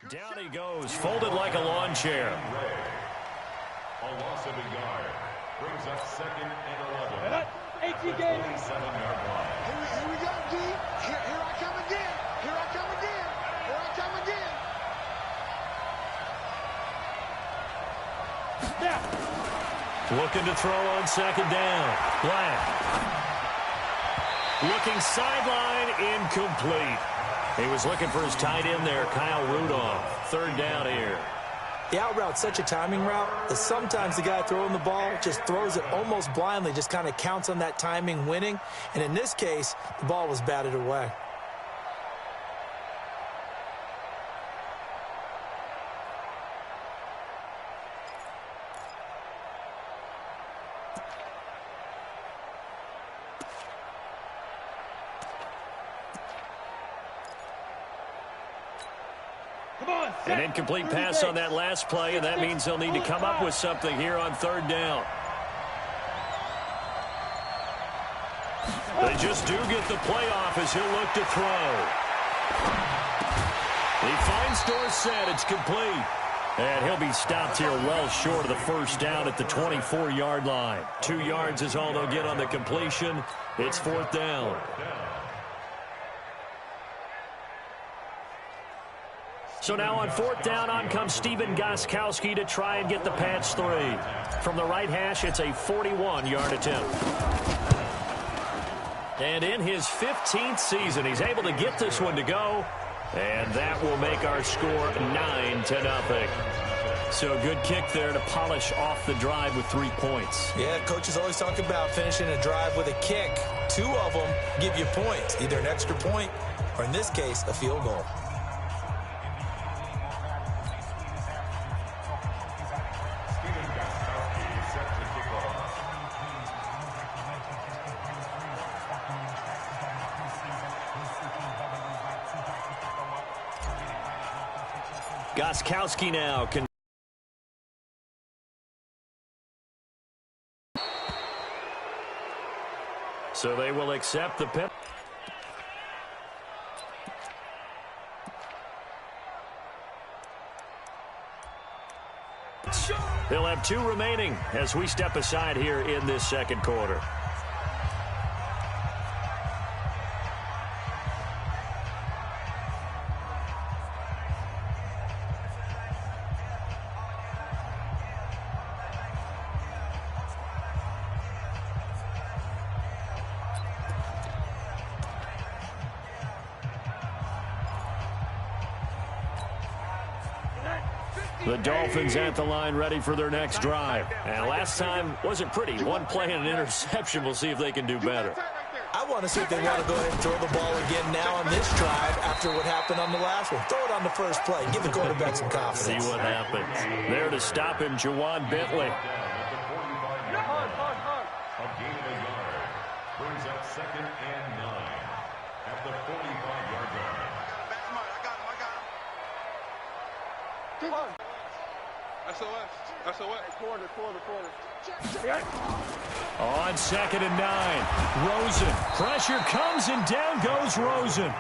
Down he goes, folded like a lawn chair. A loss of a yard brings up 2nd and 11. 47-yard line. Here we go, D. Here I come again. Here I come again. Here I come again. Looking to throw on 2nd down. Black. Looking sideline, incomplete. He was looking for his tight end there, Kyle Rudolph. 3rd down here. The out route's such a timing route that sometimes the guy throwing the ball just throws it almost blindly, just kind of counts on that timing winning. And in this case, the ball was batted away. An incomplete pass on that last play, and that means they'll need to come up with something here on 3rd down. They just do get the playoff as he'll look to throw. He finds Dorsett. It's complete. And he'll be stopped here well short of the 1st down at the 24-yard line. 2 yards is all they'll get on the completion. It's 4th down. So now on 4th down, on comes Stephen Gostkowski to try and get the Pats 3. From the right hash, it's a 41-yard attempt. And in his 15th season, he's able to get this one to go. And that will make our score 9-0. So a good kick there to polish off the drive with 3 points. Yeah, coaches always talk about finishing a drive with a kick. 2 of them give you points, either an extra point or, in this case, a field goal. Gostkowski now can. So they will accept the penalty. They'll have 2 remaining as we step aside here in this 2nd quarter. The Dolphins at the line ready for their next drive. And last time wasn't pretty. 1 play and an interception. We'll see if they can do better. I want to see if they want to go ahead and throw the ball again now on this drive after what happened on the last one. Throw it on the first play. Give the quarterback some confidence. See what happens. There to stop him, Jawan Bentley. A gain of a yard brings up 2nd and 9 at the 45-yard line. Come on. SOS. Quarter. On 2nd and 9. Rosen. Pressure comes and down goes Rosen.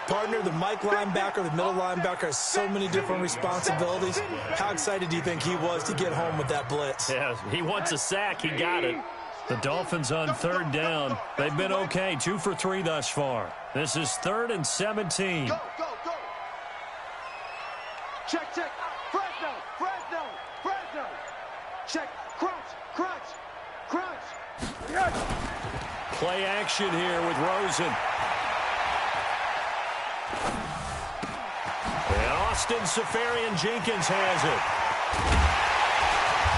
Partner, the Mike linebacker, the middle linebacker has so many different responsibilities. How excited do you think he was to get home with that blitz? Yeah, he wants a sack. He got it. The Dolphins on 3rd down. They've been okay. 2 for 3 thus far. This is 3rd and 17. Go. Check. Fresno. Check. Crunch. Play action here with Rosen. And Austin Safarian-Jenkins has it.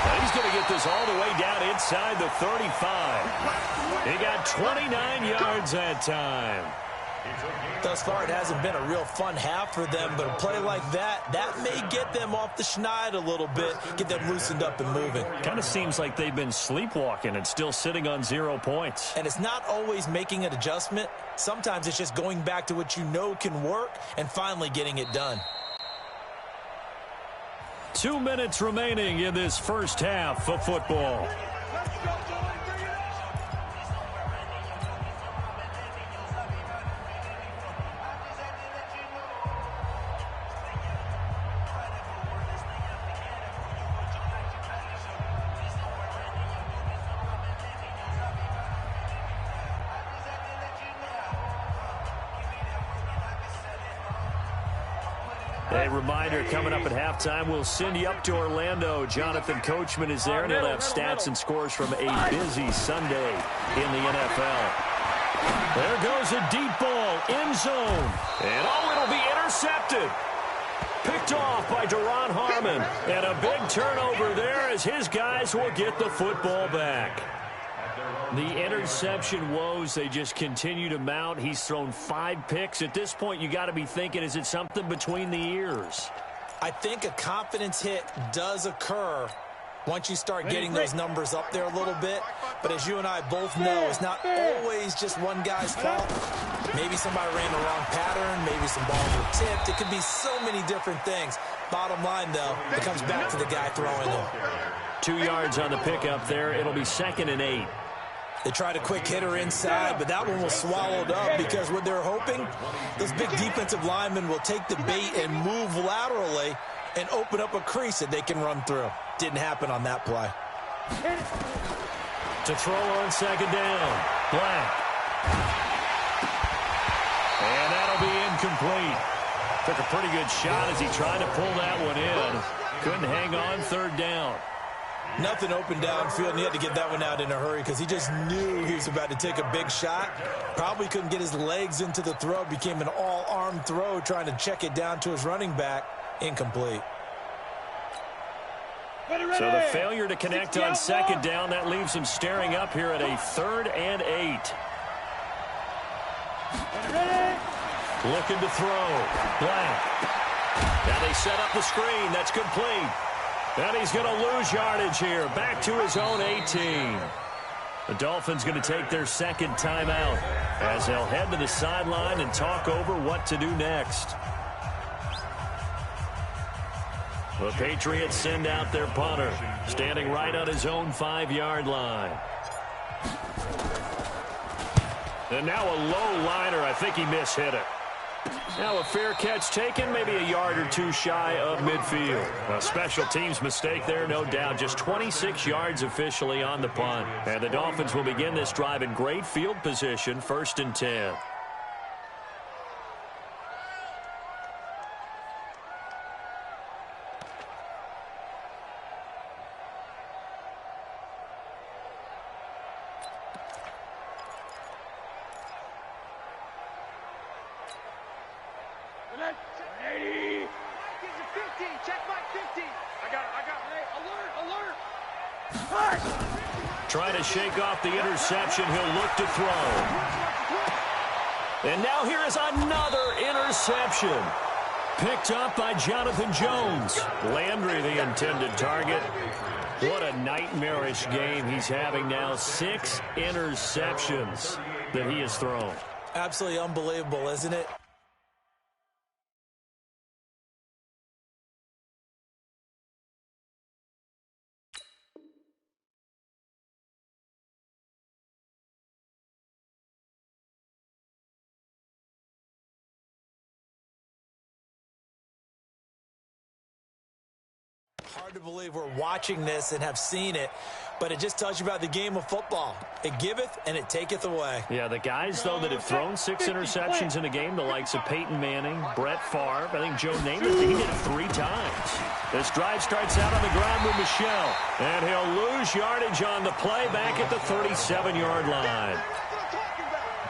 Now he's going to get this all the way down inside the 35. He got 29 yards that time. Thus far, it hasn't been a real fun half for them, but a play like that may get them off the schneid a little bit, get them loosened up and moving. Kind of seems like they've been sleepwalking and still sitting on 0 points. And it's not always making an adjustment. Sometimes it's just going back to what you know can work and finally getting it done. 2 minutes remaining in this first half of football. a reminder, coming up at halftime, we'll send you up to Orlando. Jonathan Coachman is there, and he'll have stats and scores from a busy Sunday in the NFL. There goes a deep ball, end zone. And it'll be intercepted. Picked off by Duron Harmon. And a big turnover there as his guys will get the football back. The interception woes, they just continue to mount. He's thrown 5 picks. At this point, you got to be thinking, is it something between the ears? I think a confidence hit does occur once you start getting those numbers up there a little bit. But as you and I both know, it's not always just one guy's fault. Maybe somebody ran the wrong pattern. Maybe some balls were tipped. It could be so many different things. Bottom line, though, it comes back to the guy throwing them. 2 yards on the pickup there. It'll be 2nd and 8. They tried a quick hitter inside, but that one was swallowed up because what they're hoping, those big defensive linemen will take the bait and move laterally and open up a crease that they can run through. Didn't happen on that play. To throw on 2nd down, Black. And that'll be incomplete. Took a pretty good shot as he tried to pull that one in. Couldn't hang on, 3rd down. Nothing open downfield, and he had to get that one out in a hurry because he just knew he was about to take a big shot. Probably couldn't get his legs into the throw. Became an all-arm throw trying to check it down to his running back. Incomplete. So the failure to connect on 2nd down, that leaves him staring up here at a 3rd and 8. Looking to throw. Black. Now they set up the screen. That's complete. And he's going to lose yardage here. Back to his own 18. The Dolphins going to take their 2nd timeout as they'll head to the sideline and talk over what to do next. The Patriots send out their punter, standing right on his own 5-yard line. And now a low liner. I think he mishit it. Now a fair catch taken, maybe a yard or 2 shy of midfield. A special teams mistake there, no doubt. Just 26 yards officially on the punt. And the Dolphins will begin this drive in great field position, 1st and 10. Trying to shake off the interception. He'll look to throw. And now here is another interception. Picked up by Jonathan Jones. Landry, the intended target. What a nightmarish game he's having now. 6 interceptions that he has thrown. Absolutely unbelievable, isn't it? Hard to believe we're watching this and have seen it, but it just tells you about the game of football. It giveth and it taketh away. Yeah, the guys, though, that have thrown 6 interceptions in a game, the likes of Peyton Manning, Brett Favre, I think Joe Namath, he did it 3 times. This drive starts out on the ground with Michel, and he'll lose yardage on the play back at the 37-yard line.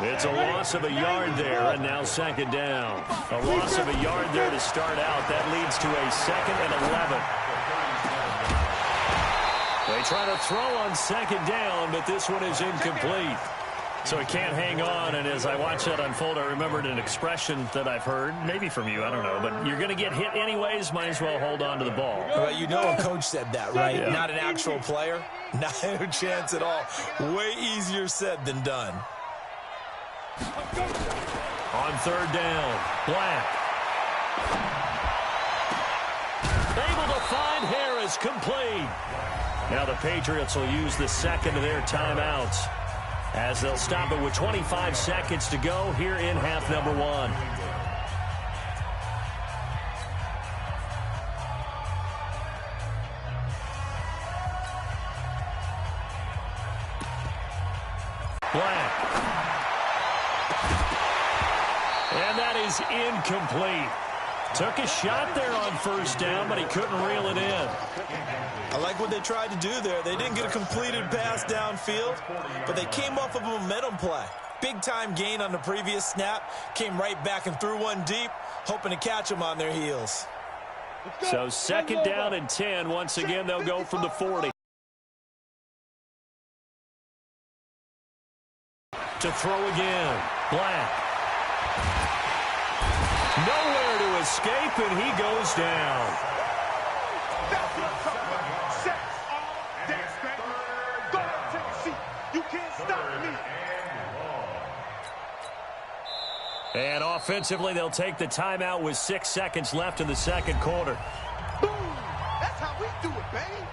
It's a loss of a yard there, and now 2nd down. A loss of a yard there to start out. That leads to a 2nd and 11. They try to throw on 2nd down, but this one is incomplete. So he can't hang on, and as I watch that unfold, I remembered an expression that I've heard, maybe from you, I don't know, but you're going to get hit anyways, might as well hold on to the ball. Well, you know a coach said that, right? Yeah. Not an actual player. Not a chance at all. Way easier said than done. On 3rd down, Black. Able to find Harris, complete. Now the Patriots will use the 2nd of their timeouts as they'll stop it with 25 seconds to go here in half number 1. Black. And that is incomplete. Took a shot there on first down, but he couldn't reel it in. I like what they tried to do there. They didn't get a completed pass downfield, but they came off of a momentum play. Big-time gain on the previous snap, came right back and threw one deep, hoping to catch them on their heels. So second down and 10. Once again, they'll go from the 40. To throw again. Black. Nowhere to escape, and he goes down. That's what I'm talking about. Set all day, baby. Go ahead, take a seat. You can't stop me. And offensively, they'll take the timeout with 6 seconds left in the second quarter. Boom! That's how we do it, baby.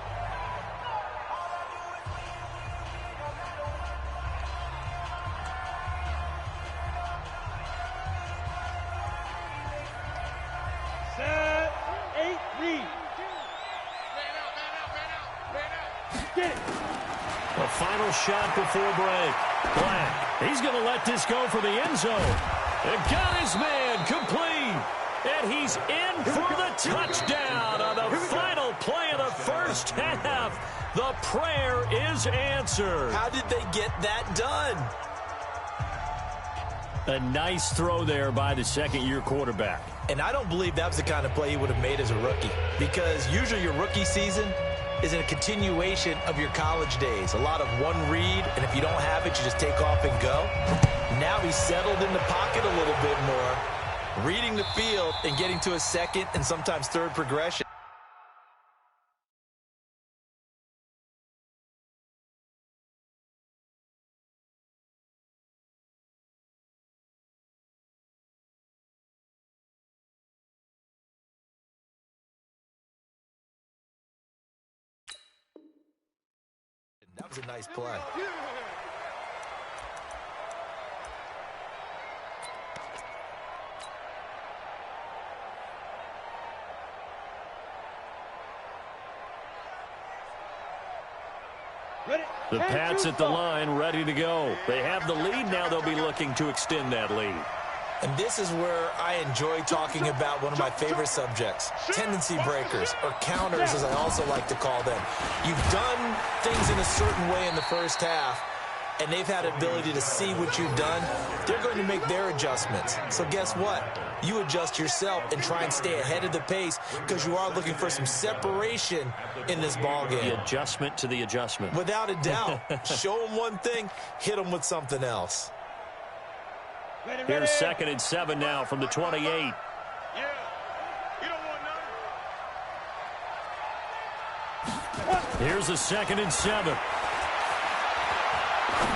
Set, 8, read. Get it. A final shot before break. Black. He's going to let this go for the end zone. And got his man complete. And he's in for the touchdown on the final play of the first half. The prayer is answered. How did they get that done? A nice throw there by the second-year quarterback. And I don't believe that was the kind of play he would have made as a rookie, because usually your rookie season is a continuation of your college days. A lot of one read, and if you don't have it, you just take off and go. Now he's settled in the pocket a little bit more, reading the field and getting to a second and sometimes third progression. That was a nice play. The Pats at the line, ready to go. They have the lead now. They'll be looking to extend that lead. And this is where I enjoy talking about one of my favorite subjects, tendency breakers, or counters, as I also like to call them. You've done things in a certain way in the first half, and they've had ability to see what you've done. They're going to make their adjustments. So guess what? You adjust yourself and try and stay ahead of the pace, because you are looking for some separation in this ballgame. The adjustment to the adjustment. Without a doubt. Show them one thing, hit them with something else. Here's second and 7 now from the 28. Yeah. You don't want nothing. Here's a second and 7.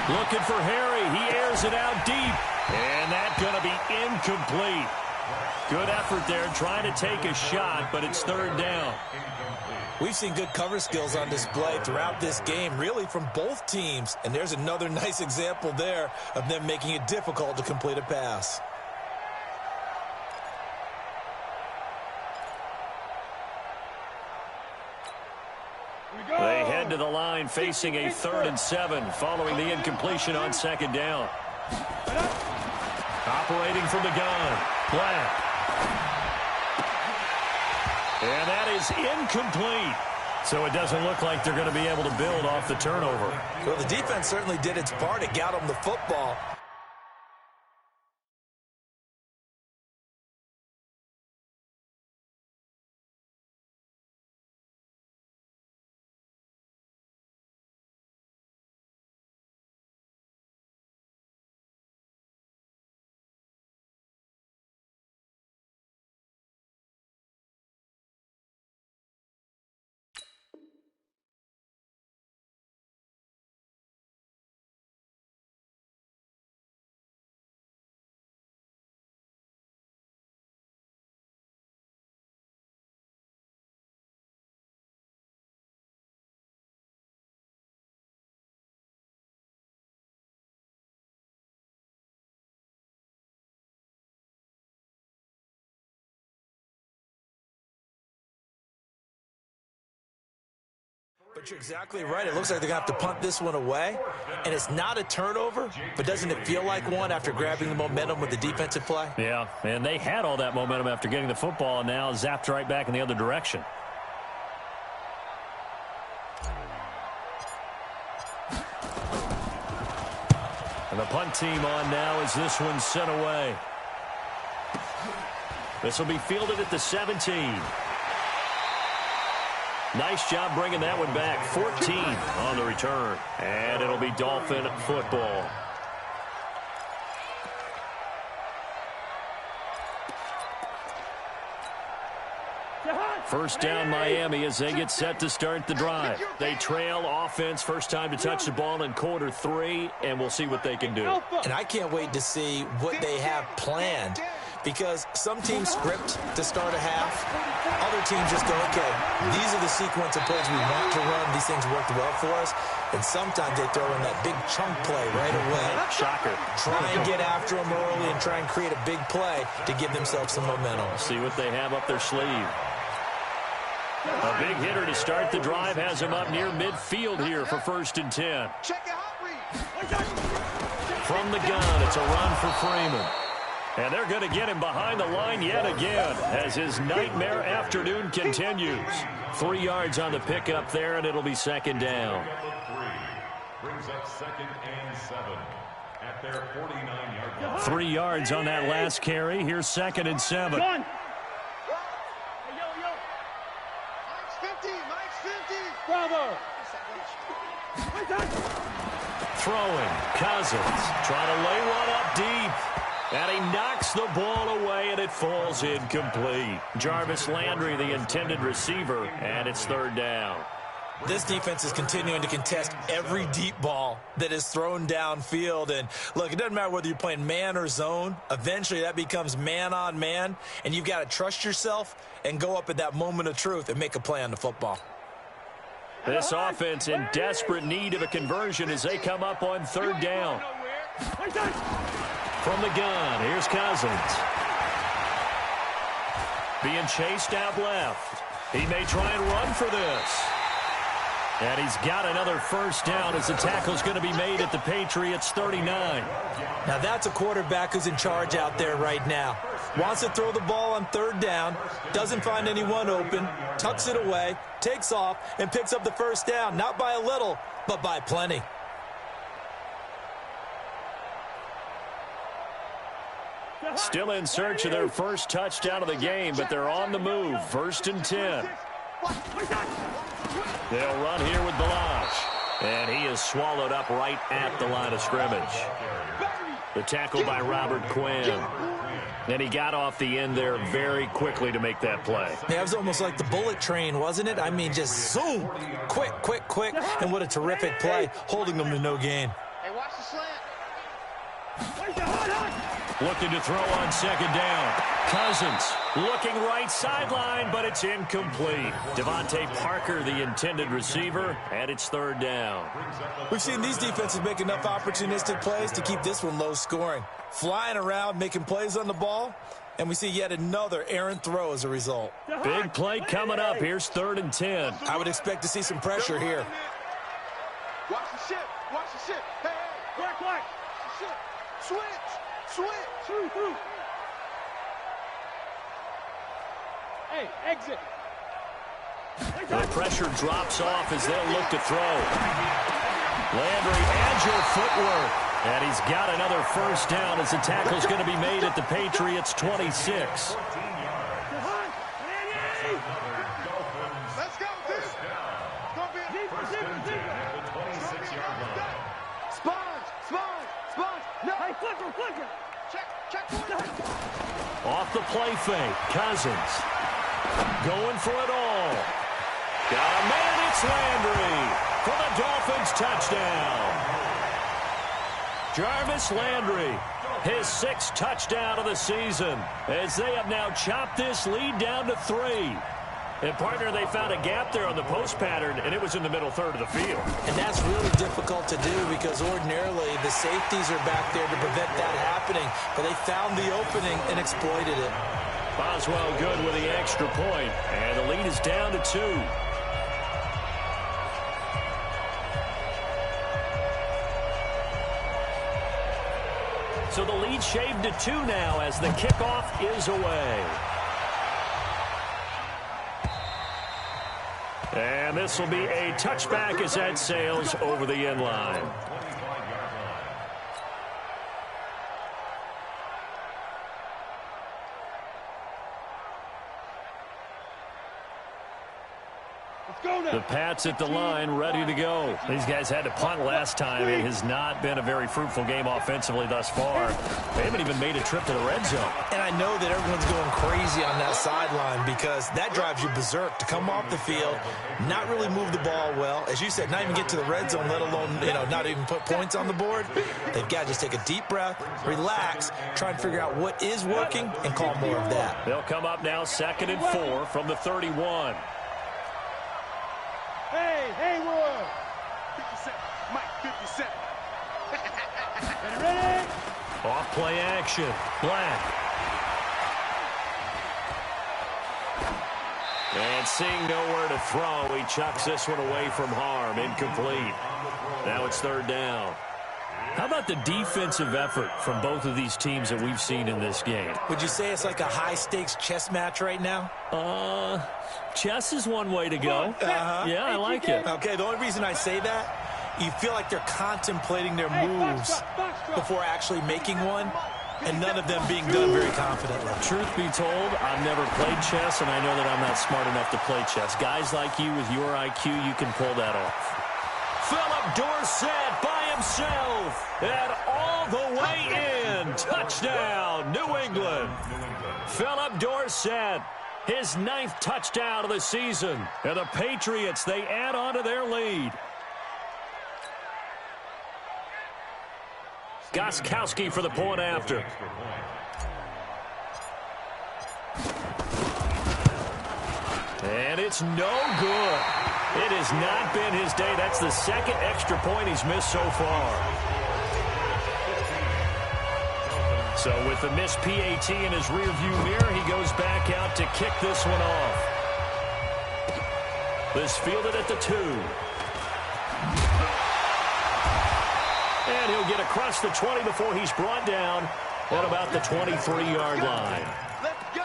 Looking for Harry. He airs it out deep. And that's going to be incomplete. Good effort there trying to take a shot, but it's third down. We've seen good cover skills on display throughout this game, really from both teams. And there's another nice example there of them making it difficult to complete a pass. They head to the line facing a 3rd and 7 following the incompletion on second down. Operating from the gun. Black. And that is incomplete. So it doesn't look like they're going to be able to build off the turnover. Well, the defense certainly did its part. It got them the football. But you're exactly right. It looks like they're going to have to punt this one away. And it's not a turnover, but doesn't it feel like one after grabbing the momentum with the defensive play? Yeah, and they had all that momentum after getting the football, and now zapped right back in the other direction. And the punt team on now as this one's sent away. This will be fielded at the 17. Nice job bringing that one back. 14 on the return. And it'll be Dolphin football. First down Miami as they get set to start the drive. They trail offense, first time to touch the ball in quarter 3, and we'll see what they can do. And I can't wait to see what they have planned, because some teams script to start a half. Other teams just go, okay, these are the sequence of plays we want to run. These things worked well for us. And sometimes they throw in that big chunk play right away. Shocker. Try and get after them early and try and create a big play to give themselves some momentum. See what they have up their sleeve. A big hitter to start the drive has him up near midfield here for 1st and 10. From the gun, it's a run for Freeman. And they're going to get him behind the line yet again as his nightmare afternoon continues. 3 yards on the pickup there, and it'll be 2nd down. Brings up 2nd and 7 at their 49-yard line. 3 yards on that last carry. Here's 2nd and 7. Mike's 50. Bravo. Throwing. Cousins trying to lay one up deep. And he knocks the ball away, and it falls incomplete. Jarvis Landry, the intended receiver, and it's 3rd down. This defense is continuing to contest every deep ball that is thrown downfield. And, look, it doesn't matter whether you're playing man or zone. Eventually that becomes man on man, and you've got to trust yourself and go up at that moment of truth and make a play on the football. This offense in desperate need of a conversion as they come up on 3rd down. From the gun, here's Cousins. Being chased out left. He may try and run for this. And he's got another 1st down as the tackle's going to be made at the Patriots' 39. Now that's a quarterback who's in charge out there right now. Wants to throw the ball on 3rd down, doesn't find anyone open, tucks it away, takes off, and picks up the 1st down. Not by a little, but by plenty. Still in search of their first touchdown of the game, but they're on the move. 1st and 10. They'll run here with Balazs. And he is swallowed up right at the line of scrimmage. The tackle by Robert Quinn. And he got off the end there very quickly to make that play. Yeah, it was almost like the bullet train, wasn't it? I mean, just zoom. Quick. And what a terrific play, holding them to no gain. Hey, watch the slant. Looking to throw on 2nd down. Cousins looking right sideline, but it's incomplete. Devontae Parker, the intended receiver, and it's 3rd down. We've seen these defenses make enough opportunistic plays to keep this one low scoring. Flying around, making plays on the ball, and we see yet another errant throw as a result. Big play coming up. Here's 3rd and 10. I would expect to see some pressure here. Watch the ship. Hey. Black. Switch. Through. Hey, exit. The pressure drops off as they'll look to throw. Landry, agile footwork. And he's got another 1st down as the tackle's going to be made at the Patriots' 26. Let's go, dude. Don't be a First and 10 at the 26-yard line. Sponge. No. Hey, flicker. Check. Off the play fake, Cousins going for it all. Got a man, it's Landry for the Dolphins touchdown. Jarvis Landry, his 6th touchdown of the season, as they have now chopped this lead down to 3. And, partner, they found a gap there on the post pattern, and it was in the middle 3rd of the field. And that's really difficult to do because ordinarily the safeties are back there to prevent that happening. But they found the opening and exploited it. Boswell good with the extra point, and the lead is down to 2. So the lead shaved to 2 now as the kickoff is away. And this will be a touchback as that sails over the end line. The Pats at the line, ready to go. These guys had to punt last time. It has not been a very fruitful game offensively thus far. They haven't even made a trip to the red zone. And I know that everyone's going crazy on that sideline because that drives you berserk to come off the field, not really move the ball well. As you said, not even get to the red zone, let alone, not even put points on the board. They've got to just take a deep breath, relax, try and figure out what is working and call more of that. They'll come up now 2nd and 4 from the 31. Hey, Haywood. 57. Mike, 57. Ready? Off play action. Black. And seeing nowhere to throw, he chucks this one away from harm. Incomplete. Now it's 3rd down. How about the defensive effort from both of these teams that we've seen in this game? Would you say it's like a high-stakes chess match right now? Chess is one way to go. Yeah, I like it. Okay, the only reason I say that, you feel like they're contemplating their moves before actually making one, and none of them being done very confidently. Truth be told, I've never played chess, and I know that I'm not smart enough to play chess. Guys like you with your IQ, you can pull that off. Philip Dorsett by himself and all the way in. Touchdown, New England. Philip Dorsett, his 9th touchdown of the season. And the Patriots, they add on to their lead. Gostkowski for the point after. And it's no good. It has not been his day. That's the 2nd extra point he's missed so far. So with the missed PAT in his rearview mirror, he goes back out to kick this one off. This fielded at the 2. And he'll get across the 20 before he's brought down at about the 23-yard line. Let's go.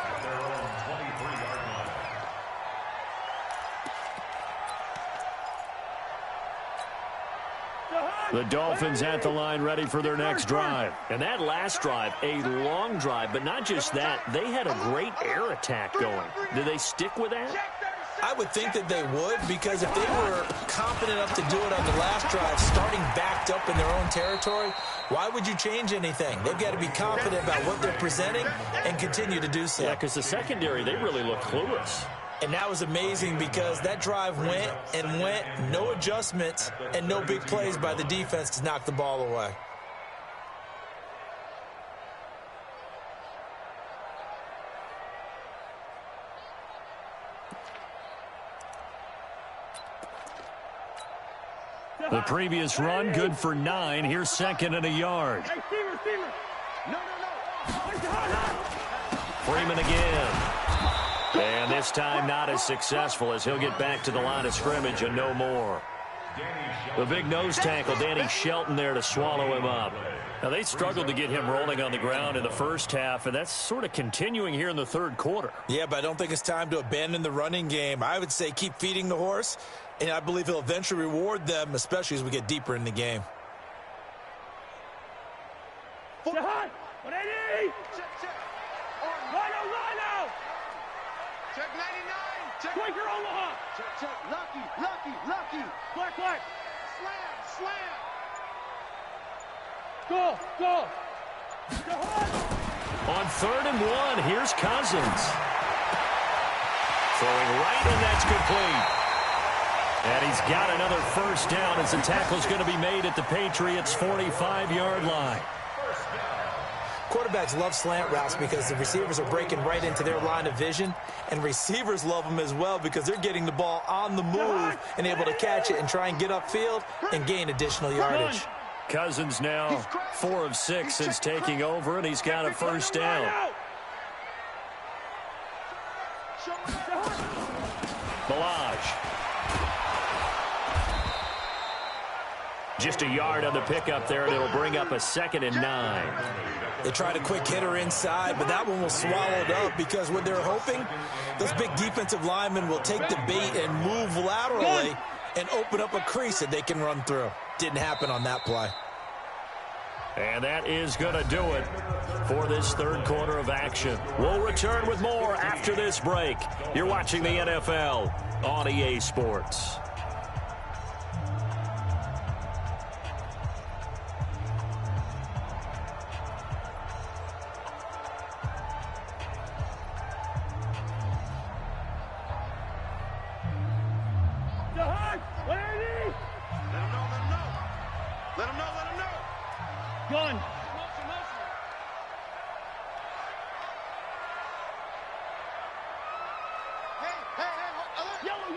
The Dolphins at the line ready for their next drive. And that last drive, a long drive, but not just that. They had a great air attack going. Did they stick with that? I would think that they would, because if they were confident enough to do it on the last drive, starting backed up in their own territory, why would you change anything? They've got to be confident about what they're presenting and continue to do so. Yeah, because the secondary, they really look clueless. And that was amazing because that drive went and went, no adjustments and no big plays by the defense to knock the ball away. The previous run, good for 9. Here's 2nd and a yard. Hey, Steamer. No. Freeman again. And this time not as successful as he'll get back to the line of scrimmage and no more. The big nose tackle, Danny Shelton, there to swallow him up. Now, they struggled to get him rolling on the ground in the first half, and that's sort of continuing here in the 3rd quarter. Yeah, but I don't think it's time to abandon the running game. I would say keep feeding the horse, and I believe he'll eventually reward them, especially as we get deeper in the game. Ready? Check. Rhino. Check 99. Check. Quaker Omaha. Check. Lucky. Black. Slam. Go. On 3rd and 1, here's Cousins. Throwing right, and that's complete. And he's got another first down as the tackle's going to be made at the Patriots' 45-yard line. Quarterbacks love slant routes because the receivers are breaking right into their line of vision, and receivers love them as well because they're getting the ball on the move and able to catch it and try and get upfield and gain additional yardage. Cousins now 4 of 6 since taking over, and he's got a first down. Balaj. Just a yard on the pickup there, and it'll bring up a 2nd and 9. They tried a quick hitter inside, but that one was swallowed up because what they're hoping, those big defensive linemen will take the bait and move laterally and open up a crease that they can run through. Didn't happen on that play. And that is going to do it for this third quarter of action. We'll return with more after this break. You're watching the NFL on EA Sports. Gun. Yellow.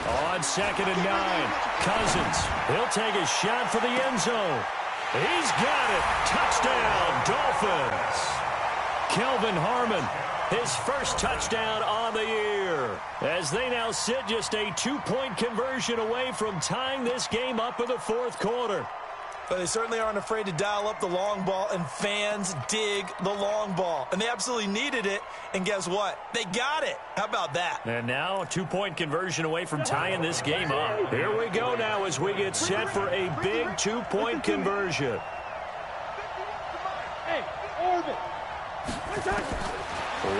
On 2nd and 9, Cousins. He'll take a shot for the end zone. He's got it. Touchdown, Dolphins. Kelvin Harmon, his first touchdown on the year, as they now sit just a 2-point conversion away from tying this game up in the fourth quarter. But they certainly aren't afraid to dial up the long ball, and fans dig the long ball. And they absolutely needed it, and guess what? They got it. How about that? And now a 2-point conversion away from tying this game up. Here we go now as we get set for a big 2-point conversion. Hey, orbit.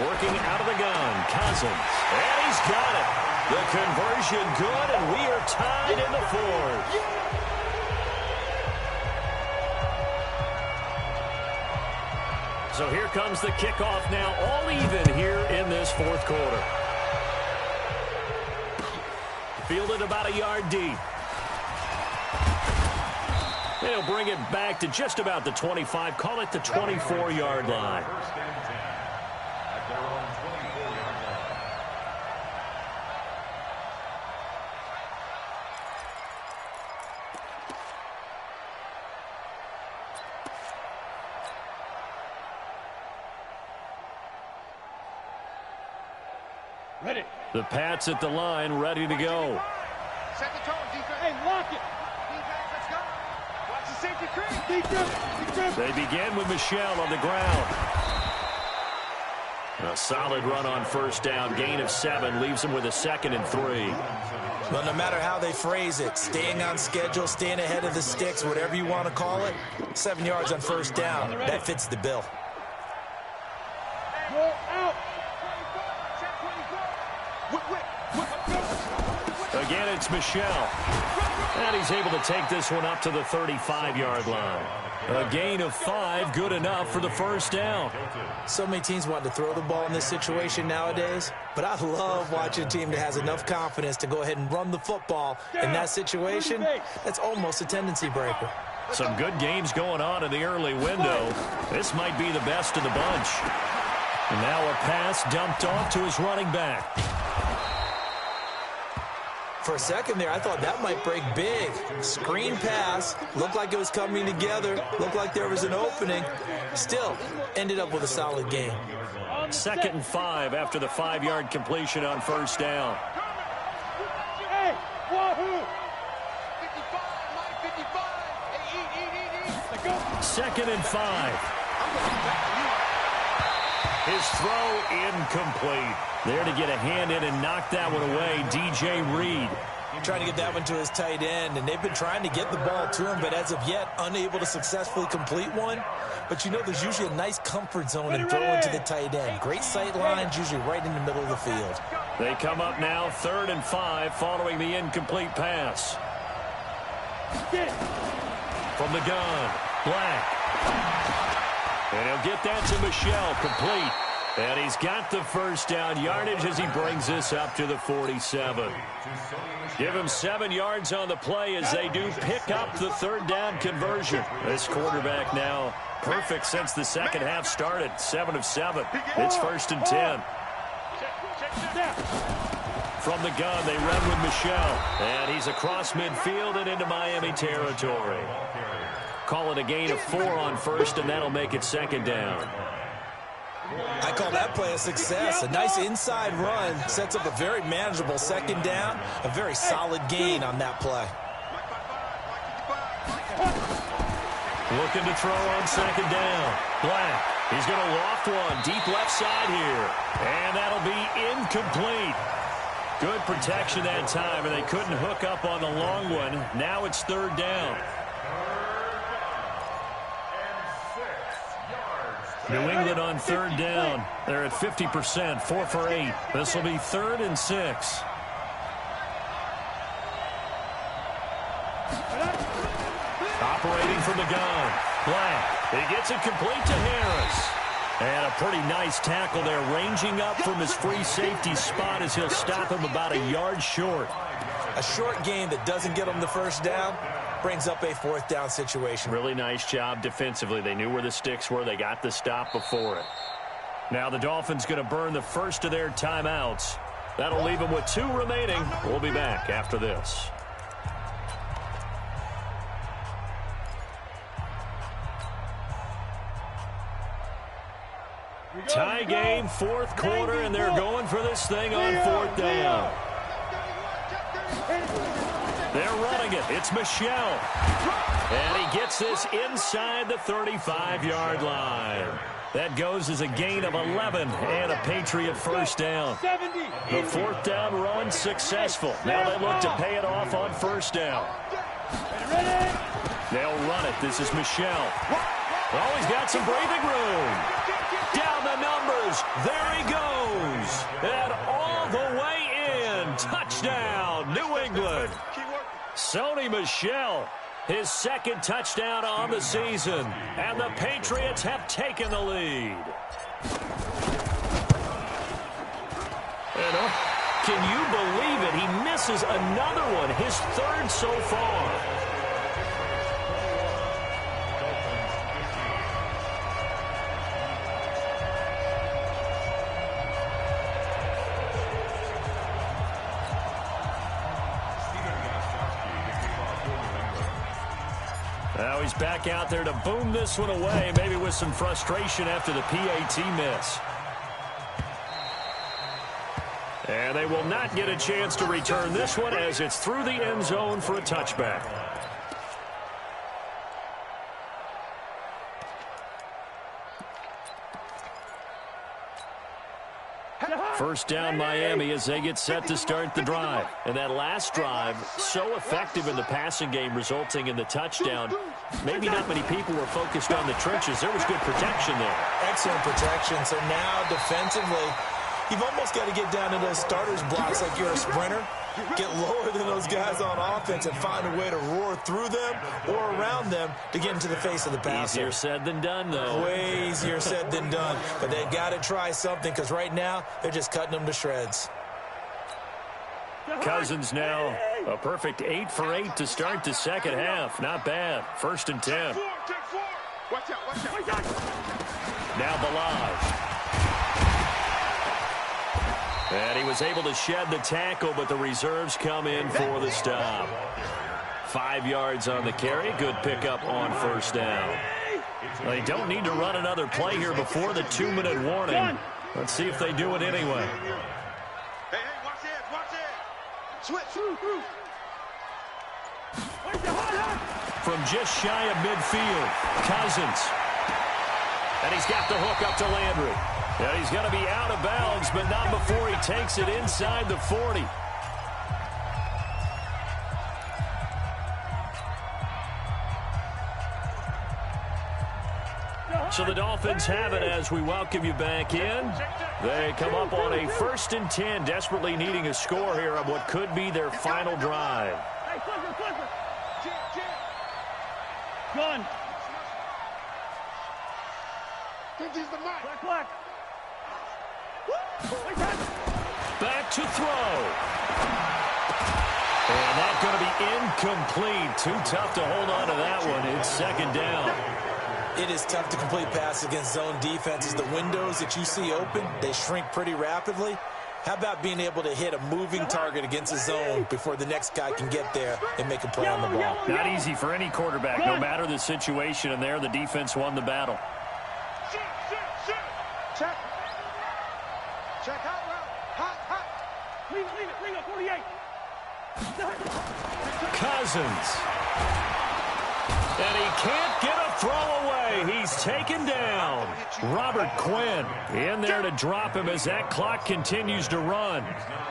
Working out of the gun, Cousins. And he's got it. The conversion good, and we are tied in the fourth. So here comes the kickoff now, all even here in this fourth quarter. Fielded about a yard deep. They'll bring it back to just about the 25, call it the 24-yard line. Ready. The Pats at the line, ready to go. Set the tone, defense. Hey, lock it. Defense, let's go. Watch the safety creep. Defense. They begin with Michel on the ground. A solid run on first down. Gain of 7 leaves them with a 2nd and 3. Well, no matter how they phrase it, staying on schedule, staying ahead of the sticks, whatever you want to call it, 7 yards on first down, that fits the bill. Go out. Again, it's Michel. And he's able to take this one up to the 35-yard line. A gain of 5, good enough for the first down. So many teams want to throw the ball in this situation nowadays, but I love watching a team that has enough confidence to go ahead and run the football. In that situation, that's almost a tendency breaker. Some good games going on in the early window. This might be the best of the bunch. And now a pass dumped off to his running back. For a second there, I thought that might break big. Screen pass, looked like it was coming together, looked like there was an opening. Still, ended up with a solid game. 2nd and 5 after the 5-yard completion on first down. Hey, wahoo. 55, line 55. Hey, eat. Let's go. 2nd and 5. His throw incomplete. There to get a hand in and knock that one away, DJ Reed. Trying to get that one to his tight end, and they've been trying to get the ball to him, but as of yet, unable to successfully complete one. But you know there's usually a nice comfort zone in throwing to the tight end. Great sight lines, usually right in the middle of the field. They come up now 3rd and 5 following the incomplete pass. From the gun, Black. And he'll get that to Michel, complete. And he's got the first down yardage as he brings this up to the 47. Give him 7 yards on the play as they do pick up the 3rd down conversion. This quarterback now perfect since the second half started. 7 of 7. It's 1st and 10. From the gun, they run with Michel. And he's across midfield and into Miami territory. Call it a gain of 4 on first, and that'll make it 2nd down. I call that play a success. A nice inside run sets up a very manageable second down, a very solid gain on that play. Looking to throw on second down. Black, he's going to loft one deep left side here. And that'll be incomplete. Good protection that time, and they couldn't hook up on the long one. Now it's third down. New England on third down. They're at 50%, 4 for 8. This will be 3rd and 6. Operating from the gun. Black. He gets it complete to Harris. And a pretty nice tackle there, ranging up from his free safety spot as he'll stop him about a yard short. A short gain that doesn't get him the first down brings up a 4th down situation. Really nice job defensively. They knew where the sticks were. They got the stop before it. Now the Dolphins going to burn the first of their timeouts. That'll leave them with 2 remaining. We'll be back after this. Tie game, 4th quarter, and they're going for this thing on 4th down. They're running it. It's Michelle. And he gets this inside the 35-yard line. That goes as a gain of 11 and a Patriot first down. The 4th down run successful. Now they look to pay it off on first down. They'll run it. This is Michelle. Oh, he's got some breathing room. Down the numbers. There he goes. And all the way in. Touchdown, New England. Sony Michel, his 2nd touchdown on the season. And the Patriots have taken the lead. And, can you believe it? He misses another one, his 3rd so far. Now he's back out there to boom this one away, maybe with some frustration after the PAT miss. And they will not get a chance to return this one as it's through the end zone for a touchback. First down Miami as they get set to start the drive. And that last drive, so effective in the passing game, resulting in the touchdown. Maybe not many people were focused on the trenches. There was good protection there. Excellent protection. So now defensively, you've almost got to get down to those starters blocks like you're a sprinter. Get lower than those guys on offense and find a way to roar through them or around them to get into the face of the passer. Easier said than done, though. Way easier said than done. But they've got to try something because right now they're just cutting them to shreds. Cousins now a perfect 8 for 8 to start the second half. Not bad. 1st and 10. Now Balaj. And he was able to shed the tackle, but the reserves come in for the stop. 5 yards on the carry. Good pickup on first down. They don't need to run another play here before the 2-minute warning. Let's see if they do it anyway. Hey, watch it. Switch. From just shy of midfield, Cousins. And he's got the hook up to Landry. And he's going to be out of bounds, but not before he takes it inside the 40. So the Dolphins have it as we welcome you back in. They come up on a 1st and 10, desperately needing a score here on what could be their final drive. Gun. Back to throw. And that's going to be incomplete. Too tough to hold on to that one. It's 2nd down. It is tough to complete passes against zone defenses. The windows that you see open, they shrink pretty rapidly. How about being able to hit a moving target against a zone before the next guy can get there and make a play on the ball? Not easy for any quarterback, no matter the situation, and there the defense won the battle. Check. Cousins. And he can't get a throw away. He's taken down. Robert Quinn in there to drop him as that clock continues to run.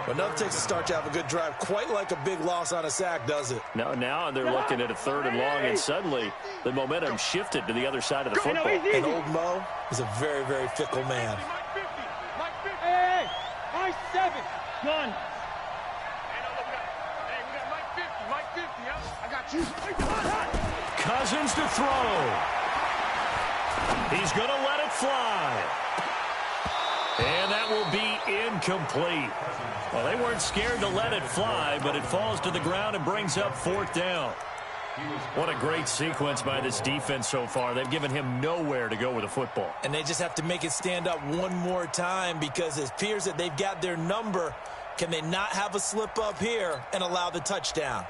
Enough takes to start to have a good drive. Quite like a big loss on a sack, does it? Now they're looking at a 3rd and long, and suddenly the momentum shifted to the other side of the football. And old Mo is a very, very fickle man. Hey, Mike 7. Gun. I got you. Cousins to throw. He's going to let it fly. And that will be incomplete. Well, they weren't scared to let it fly, but it falls to the ground and brings up 4th down. What a great sequence by this defense so far. They've given him nowhere to go with the football. And they just have to make it stand up one more time because it appears that they've got their number. Can they not have a slip up here and allow the touchdown?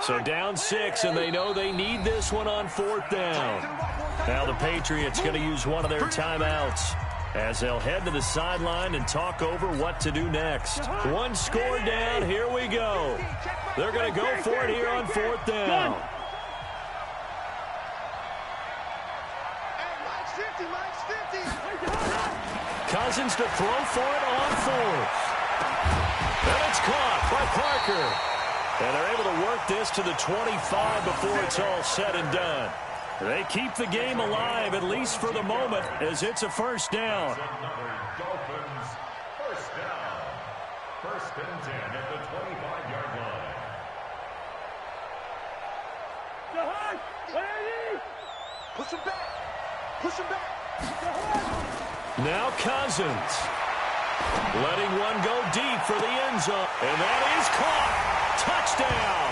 So down 6, and they know they need this one on 4th down. Now the Patriots going to use one of their timeouts as they'll head to the sideline and talk over what to do next. One score down. Here we go. They're going to go for it here on 4th down. Cousins to throw for it on 4th. And it's caught by Parker. And they're able to work this to the 25 before it's all said and done. They keep the game alive, at least for the moment, as it's a 1st down. Dolphins, 1st down. 1st and 10 at the 25-yard line. Push him back. Push him back. Now Cousins. Letting one go deep for the end zone. And that is caught. Touchdown.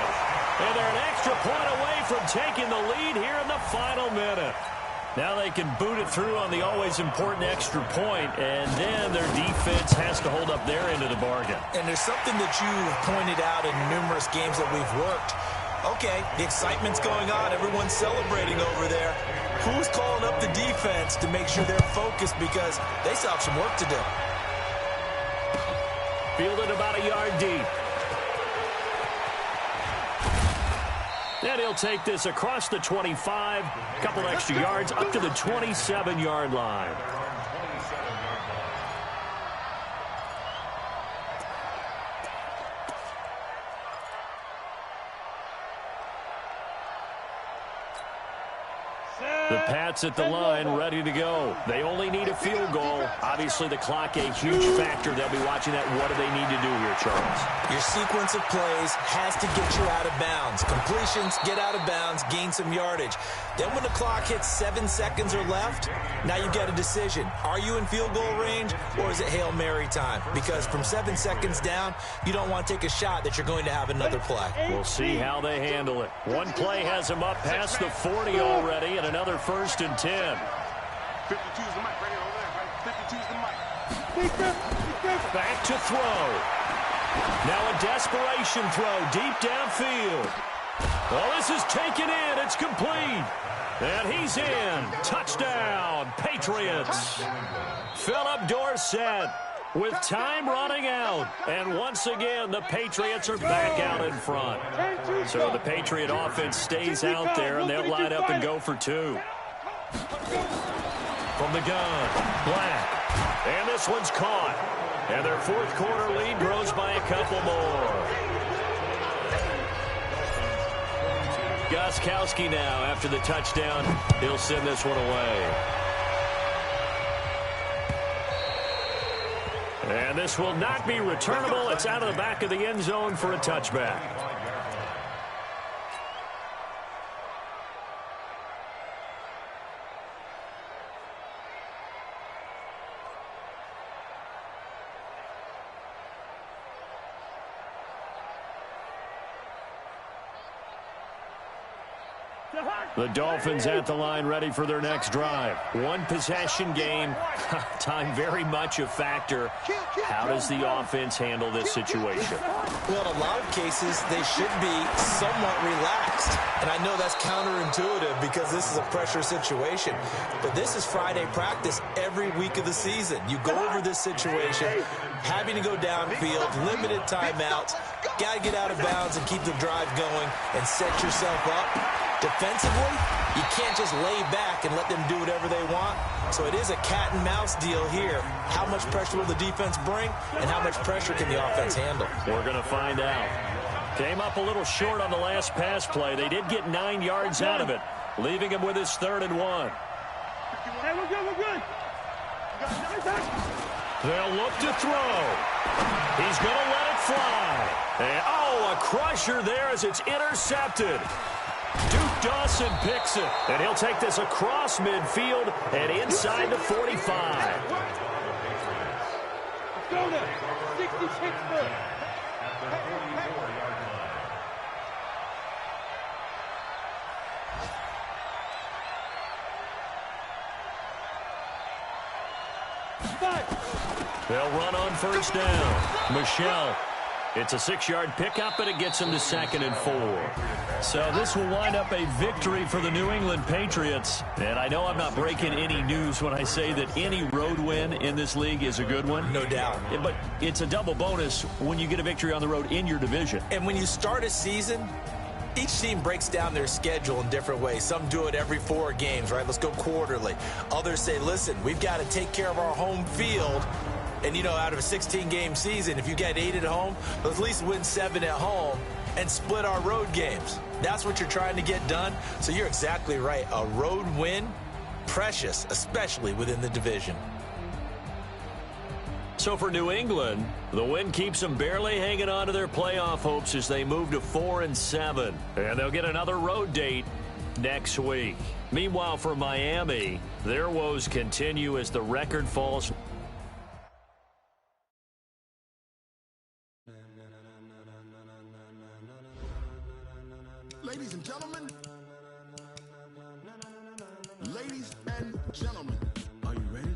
And they're an extra point away from taking the lead here in the final minute. Now they can boot it through on the always important extra point, and then their defense has to hold up their end of the bargain. And there's something that you've pointed out in numerous games that we've worked. Okay, the excitement's going on. Everyone's celebrating over there. Who's calling up the defense to make sure they're focused because they still have some work to do? Fielded about a yard deep. And he'll take this across the 25, a couple extra yards up to the 27-yard line. The Pats at the line, ready to go. They only need a field goal. Obviously, the clock a huge factor. They'll be watching that. What do they need to do here, Charles? Your sequence of plays has to get you out of bounds. Completions, get out of bounds, gain some yardage. Then when the clock hits 7 seconds or left, now you get a decision. Are you in field goal range, or is it Hail Mary time? Because from 7 seconds down, you don't want to take a shot that you're going to have another play. We'll see how they handle it. One play has them up past the 40 already, and another 1st and 10. 52's the mic right here over there, right? 52's the mic. Back to throw. Now a desperation throw deep downfield. Oh, this is taken in. It's complete. And he's in. Touchdown, Patriots. Philip Dorsett with time running out. And once again, the Patriots are back out in front. So the Patriot offense stays out there, and they'll line up and go for 2. From the gun, Black. And this one's caught. And their 4th quarter lead grows by a couple more. Gostkowski now, after the touchdown, he'll send this one away. And this will not be returnable. It's out of the back of the end zone for a touchback. The Dolphins at the line ready for their next drive. One possession game. Time very much a factor. How does the offense handle this situation? Well, in a lot of cases, they should be somewhat relaxed. And I know that's counterintuitive because this is a pressure situation. But this is Friday practice every week of the season. You go over this situation, having to go downfield, limited timeouts, got to get out of bounds and keep the drive going and set yourself up. Defensively, you can't just lay back and let them do whatever they want. So it is a cat and mouse deal here. How much pressure will the defense bring, and how much pressure can the offense handle? We're going to find out. Came up a little short on the last pass play. They did get 9 yards out of it, leaving him with his 3rd and 1. Hey, we're good, we're good. They'll look to throw. He's going to let it fly. And, a crusher there as it's intercepted. Duke Dawson picks it, and he'll take this across midfield and inside the 45. Let's go there. 66 foot. At the 44-yard line. They'll run on 1st down. Michelle. It's a 6-yard pickup, and it gets him to 2nd and 4. So this will wind up a victory for the New England Patriots. And I know I'm not breaking any news when I say that any road win in this league is a good one. No doubt. But it's a double bonus when you get a victory on the road in your division. And when you start a season, each team breaks down their schedule in different ways. Some do it every 4 games, right? Let's go quarterly. Others say, listen, we've got to take care of our home field. And, out of a 16-game season, if you get 8 at home, let's at least win 7 at home and split our road games. That's what you're trying to get done. So you're exactly right. A road win, precious, especially within the division. So for New England, the win keeps them barely hanging on to their playoff hopes as they move to 4-7. And they'll get another road date next week. Meanwhile, for Miami, their woes continue as the record falls. Ladies and gentlemen, are you ready?